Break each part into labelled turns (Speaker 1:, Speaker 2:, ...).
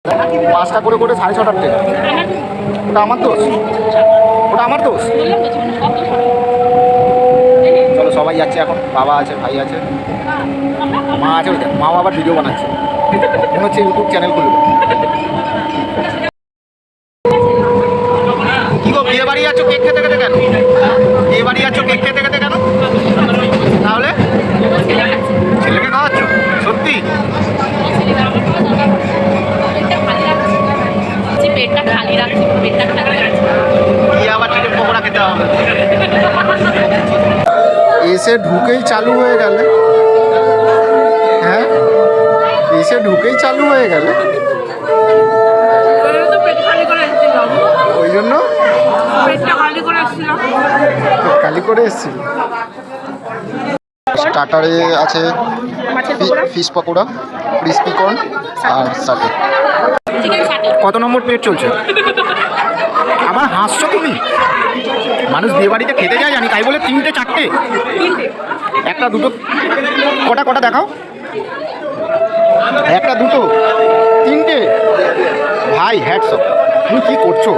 Speaker 1: 5টা করে 6:30টার ট্রেন। ওটা আমার দোষ, ওটা আমার দোষ। চলো সবাই যাচ্ছে এখন, বাবা আছে, ভাই আছে, মা আছে। ওইটা মা আবার ভিডিও বানাচ্ছে, মনে হচ্ছে ইউটিউব চ্যানেল খুলবে। কি গো, বিয়ে বাড়ি যাচ্ছ কেক খেতে খেতে কেন? বিয়ে বাড়ি যাচ্ছ কেক খেতে খেতে কেন? তাহলে ছেলেকে খাওয়াচ্ছ? সত্যি?
Speaker 2: পেটটা খালি রাখছি, পেটটা খালি রাখছি।
Speaker 1: কি আবার চিকেন পকোড়া খেতে হবে? এসে ঢুকেই চালু হয়ে গেলে। হ্যাঁ, এসে ঢুকেই চালু হয়ে গেলে। ওই জন্য খালি করে এসেছিল। স্টার্টারে আছে ফিশ পকোড়া, ক্রিসপি কর্ন আর সাথে। কত নম্বর প্লেট চলছে? আবার হাসছো তুমি? মানুষ বিয়ে বাড়িতে খেতে যায় জানি, তাই বলে 3টে 4টে, 1টা 2টো, কটা কটা দেখাও। 1টা 2টো 3টে। ভাই হ্যাটস অফ, তুমি কি করছো?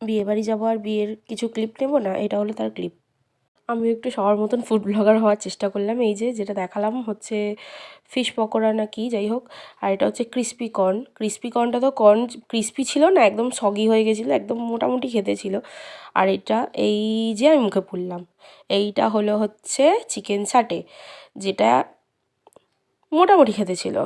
Speaker 3: বিয়ে বাড়ি যাবো আর বিয়ের কিছু ক্লিপ নেবো না, এটা হলো তার ক্লিপ। আমি একটু সবার মতন ফুড ব্লগার হওয়ার চেষ্টা করলাম। এই যে যেটা দেখালাম হচ্ছে ফিশ পকোড়া না কি, যাই হোক। আর এটা হচ্ছে ক্রিস্পি কর্ন। ক্রিস্পি কর্নটা তো কর্ন ক্রিস্পি ছিল না, একদম সগি হয়ে গেছিলো, একদম মোটামুটি খেতে ছিল। আর এটা এই যে আমি মুখে পুরলাম, এইটা হলো হচ্ছে চিকেন সাটে, যেটা মোটামুটি খেতে ছিল।